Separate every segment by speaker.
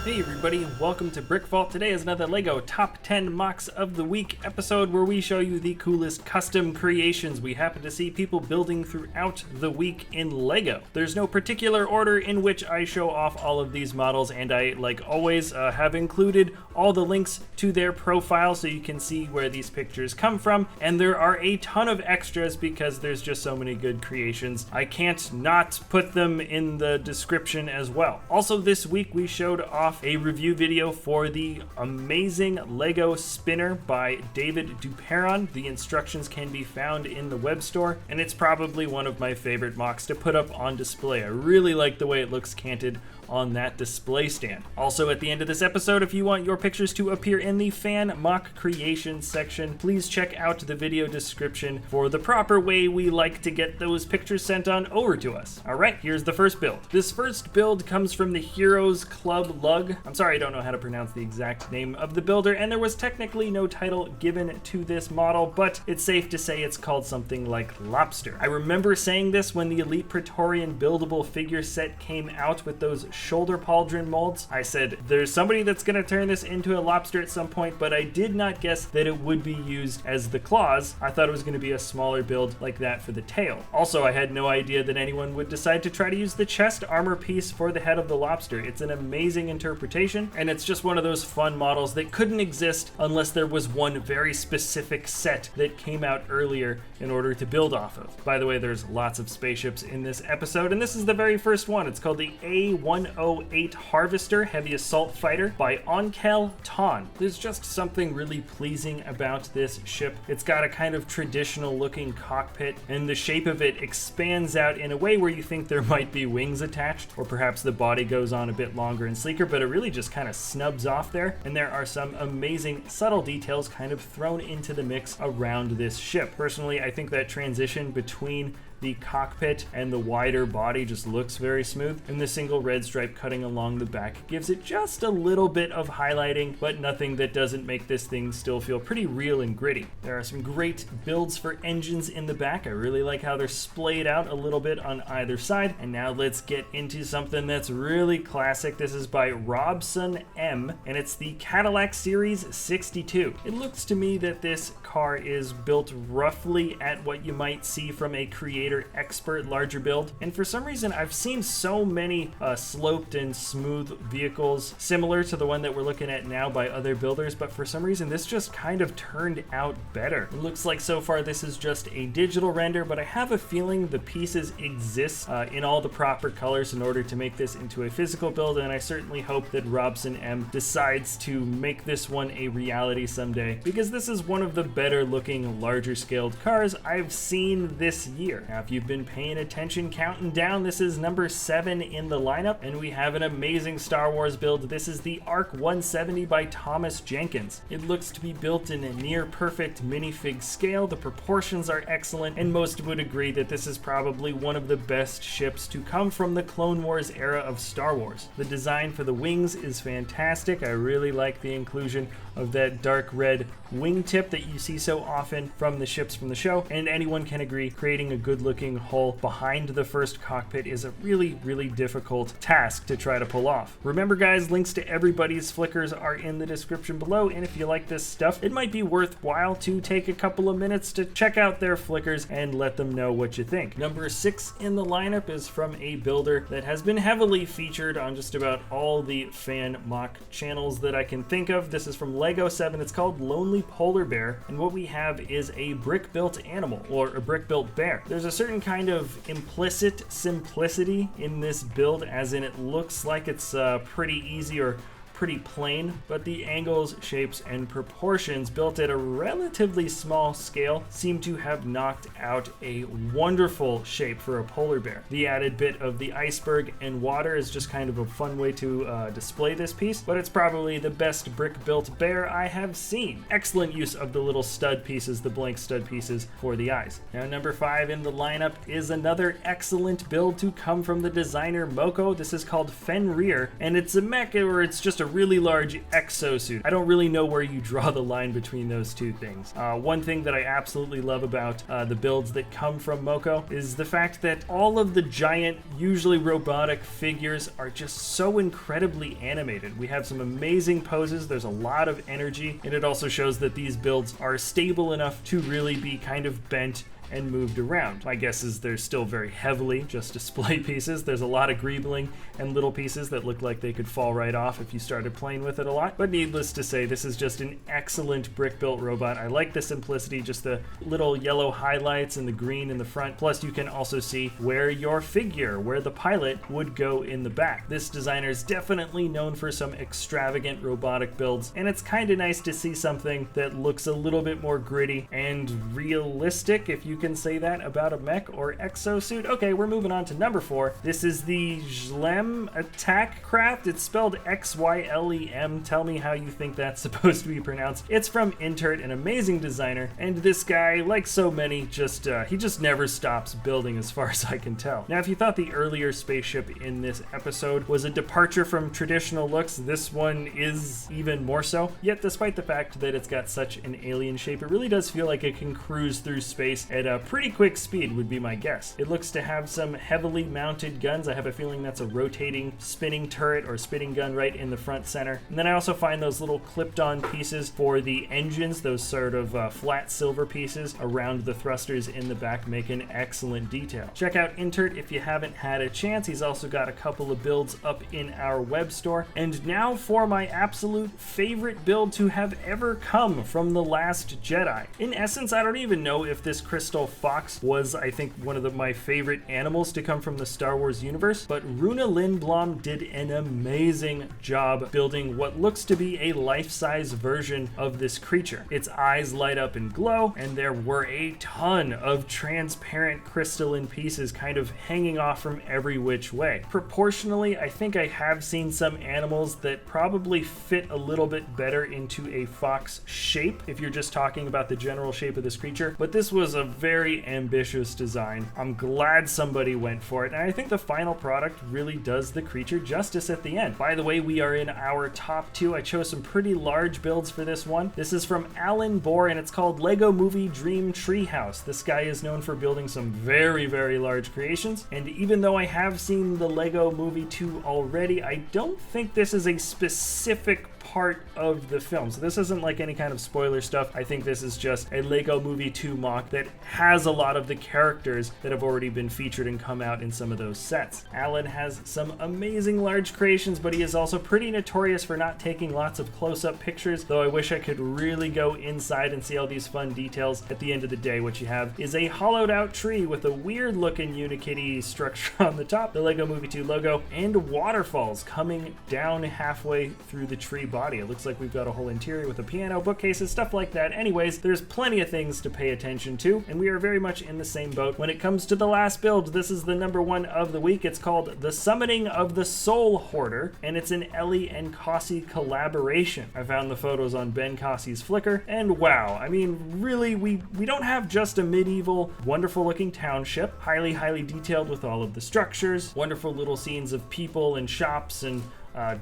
Speaker 1: Hey everybody, welcome to BrickVault. Today is another LEGO Top 10 Mocks of the Week episode where we show you the coolest custom creations we happen to see people building throughout the week in LEGO. There's no particular order in which I show off all of these models, and I, like always, have included all the links to their profile so you can see where these pictures come from, and there are a ton of extras because there's just so many good creations. I can't not put them in the description as well. Also, this week we showed off a review video for the amazing Lego spinner by David Duperron. The instructions can be found in the web store, and it's probably one of my favorite mocks to put up on display. I really like the way it looks canted on that display stand. Also, at the end of this episode, if you want your pictures to appear in the fan mock creation section, please check out the video description for the proper way we like to get those pictures sent on over to us. All right, here's the first build. This first build comes from the Heroes Club Lug. I'm sorry, I don't know how to pronounce the exact name of the builder, and there was technically no title given to this model, but it's safe to say it's called something like Lobster. I remember saying this when the Elite Praetorian buildable figure set came out with those shoulder pauldron molds. I said, there's somebody that's gonna turn this into a lobster at some point, but I did not guess that it would be used as the claws. I thought it was gonna be a smaller build like that for the tail. Also, I had no idea that anyone would decide to try to use the chest armor piece for the head of the lobster. It's an amazing interpretation, and it's just one of those fun models that couldn't exist unless there was one very specific set that came out earlier in order to build off of. By the way, there's lots of spaceships in this episode, and this is the very first one. It's called the A108 Harvester Heavy Assault Fighter by Onkel Ton. There's just something really pleasing about this ship. It's got a kind of traditional looking cockpit, and the shape of it expands out in a way where you think there might be wings attached, or perhaps the body goes on a bit longer and sleeker, but it really just kind of snubs off there, and there are some amazing subtle details kind of thrown into the mix around this ship. Personally, I think that transition between the cockpit and the wider body just looks very smooth, and the single red stripe cutting along the back gives it just a little bit of highlighting, but nothing that doesn't make this thing still feel pretty real and gritty. There are some great builds for engines in the back. I really like how they're splayed out a little bit on either side. And now let's get into something that's really classic. This is by Robson M, and it's the Cadillac Series 62. It looks to me that this car is built roughly at what you might see from a creator expert larger build, and for some reason I've seen so many sloped and smooth vehicles similar to the one that we're looking at now by other builders, but for some reason this just kind of turned out better. It looks like so far this is just a digital render, but I have a feeling the pieces exist in all the proper colors in order to make this into a physical build, and I certainly hope that Robson M decides to make this one a reality someday, because this is one of the better looking larger scaled cars I've seen this year. Now, if you've been paying attention, counting down, this is number 7 in the lineup, and we have an amazing Star Wars build. This is the ARC 170 by Thomas Jenkins. It looks to be built in a near perfect minifig scale. The proportions are excellent, and most would agree that this is probably one of the best ships to come from the Clone Wars era of Star Wars. The design for the wings is fantastic. I really like the inclusion of that dark red wingtip that you see so often from the ships from the show, and anyone can agree creating a good looking hull behind the first cockpit is a really difficult task to try to pull off. Remember guys, links to everybody's flickers are in the description below, and if you like this stuff, it might be worthwhile to take a couple of minutes to check out their flickers and let them know what you think. Number 6 in the lineup is from a builder that has been heavily featured on just about all the fan mock channels that I can think of. This is from Lego 7. It's called Lonely Polar Bear, and what we have is a brick built animal, or a brick built bear. There's a certain kind of implicit simplicity in this build, as in it looks like it's pretty easy or pretty plain, but the angles, shapes, and proportions built at a relatively small scale seem to have knocked out a wonderful shape for a polar bear. The added bit of the iceberg and water is just kind of a fun way to display this piece, but it's probably the best brick-built bear I have seen. Excellent use of the little stud pieces, the blank stud pieces for the eyes. Now, number 5 in the lineup is another excellent build to come from the designer Moko. This is called Fenrir, and it's a mech, or it's just a really large exosuit. I don't really know where you draw the line between those two things. One thing that I absolutely love about the builds that come from Moko is the fact that all of the giant, usually robotic figures are just so incredibly animated. We have some amazing poses, there's a lot of energy, and it also shows that these builds are stable enough to really be kind of bent and moved around. My guess is they're still very heavily just display pieces. There's a lot of greebling and little pieces that look like they could fall right off if you started playing with it a lot. But needless to say, this is just an excellent brick-built robot. I like the simplicity, just the little yellow highlights and the green in the front. Plus, you can also see where your figure, where the pilot would go in the back. This designer is definitely known for some extravagant robotic builds, and it's kind of nice to see something that looks a little bit more gritty and realistic, if you can say that about a mech or exosuit. Okay, we're moving on to number 4. This is the LEM Attack Craft. It's spelled XYLEM. Tell me how you think that's supposed to be pronounced. It's from Intert, an amazing designer, and this guy, like so many, he just never stops building as far as I can tell. Now, if you thought the earlier spaceship in this episode was a departure from traditional looks, this one is even more so. Yet, despite the fact that it's got such an alien shape, it really does feel like it can cruise through space at a pretty quick speed, would be my guess. It looks to have some heavily mounted guns. I have a feeling that's a rotating spinning turret or spinning gun right in the front center. And then I also find those little clipped-on pieces for the engines, those sort of flat silver pieces around the thrusters in the back, make an excellent detail. Check out Intert if you haven't had a chance. He's also got a couple of builds up in our web store. And now for my absolute favorite build to have ever come from The Last Jedi. In essence, I don't even know if this crystal fox was, I think, one of my favorite animals to come from the Star Wars universe, but Runa Lindblom did an amazing job building what looks to be a life-size version of this creature. Its eyes light up and glow, and there were a ton of transparent crystalline pieces kind of hanging off from every which way. Proportionally, I think I have seen some animals that probably fit a little bit better into a fox shape if you're just talking about the general shape of this creature, but this was a very ambitious design. I'm glad somebody went for it, and I think the final product really does the creature justice at the end. By the way, we are in our top 2. I chose some pretty large builds for this one. This is from Alan Bohr, and it's called Lego Movie Dream Treehouse. This guy is known for building some very, very large creations, and even though I have seen the Lego Movie 2 already, I don't think this is a specific part of the film. So this isn't like any kind of spoiler stuff. I think this is just a Lego Movie 2 mock that has a lot of the characters that have already been featured and come out in some of those sets. Alan has some amazing large creations, but he is also pretty notorious for not taking lots of close-up pictures, though I wish I could really go inside and see all these fun details. At the end of the day, what you have is a hollowed out tree with a weird looking Unikitty structure on the top, the Lego Movie 2 logo, and waterfalls coming down halfway through the tree body. It looks like we've got a whole interior with a piano, bookcases, stuff like that. Anyways, there's plenty of things to pay attention to, and we are very much in the same boat. When it comes to the last build, this is the number 1 of the week. It's called The Summoning of the Soul Hoarder, and it's an Ellie and Cossy collaboration. I found the photos on Ben Cossy's Flickr, and wow, I mean, really, we don't have just a medieval, wonderful looking township, highly detailed with all of the structures, wonderful little scenes of people and shops and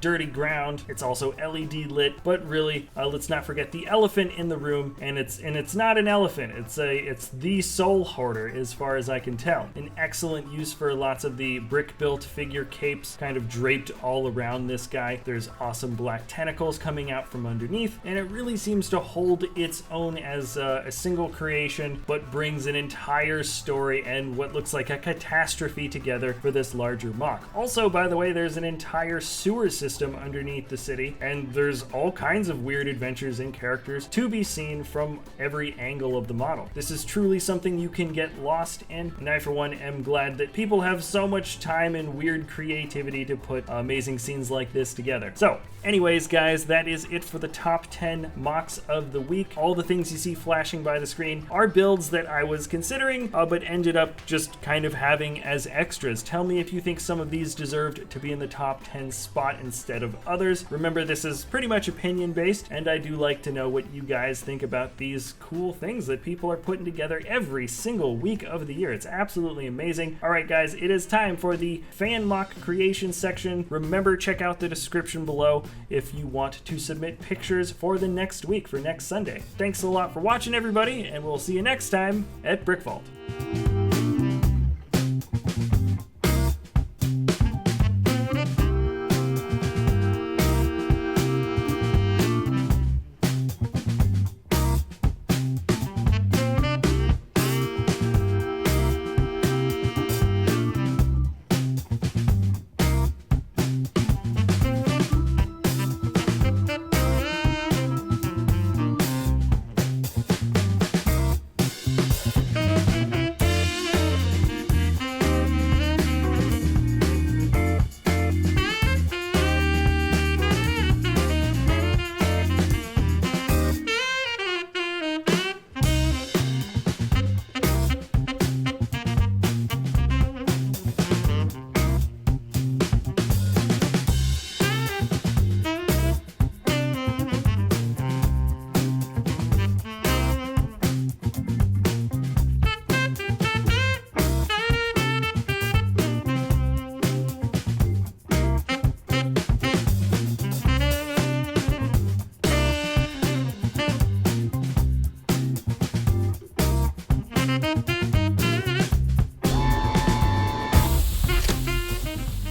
Speaker 1: dirty ground. It's also LED lit, but really, let's not forget the elephant in the room, and it's not an elephant. It's the Soul Hoarder, as far as I can tell. An excellent use for lots of the brick-built figure capes, kind of draped all around this guy. There's awesome black tentacles coming out from underneath, and it really seems to hold its own as a single creation, but brings an entire story and what looks like a catastrophe together for this larger mock. Also, by the way, there's an entire sewer system underneath the city, and there's all kinds of weird adventures and characters to be seen from every angle of the model. This is truly something you can get lost in, and I for one am glad that people have so much time and weird creativity to put amazing scenes like this together. So anyways, guys, that is it for the top 10 mocks of the week. All the things you see flashing by the screen are builds that I was considering, but ended up just kind of having as extras. Tell me if you think some of these deserved to be in the top 10 spot spot instead of others. Remember, this is pretty much opinion based, and I do like to know what you guys think about these cool things that people are putting together every single week of the year. It's absolutely amazing. All right, guys, it is time for the fan mock creation section. Remember, check out the description below if you want to submit pictures for the next week, for next Sunday. Thanks a lot for watching, everybody, and we'll see you next time at BrickVault.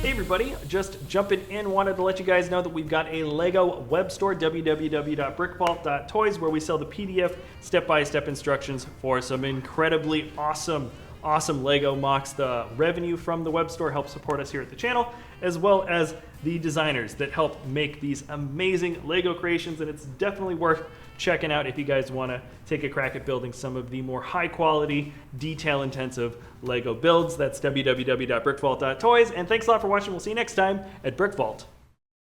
Speaker 1: Everybody, just jumping in, wanted to let you guys know that we've got a Lego web store, www.brickvault.toys, where we sell the PDF step-by-step instructions for some incredibly awesome Lego MOCs. The revenue from the web store helps support us here at the channel, as well as the designers that help make these amazing Lego creations, and it's definitely worth checking out if you guys want to take a crack at building some of the more high-quality, detail-intensive Lego builds. That's www.brickvault.toys, and thanks a lot for watching. We'll see you next time at BrickVault.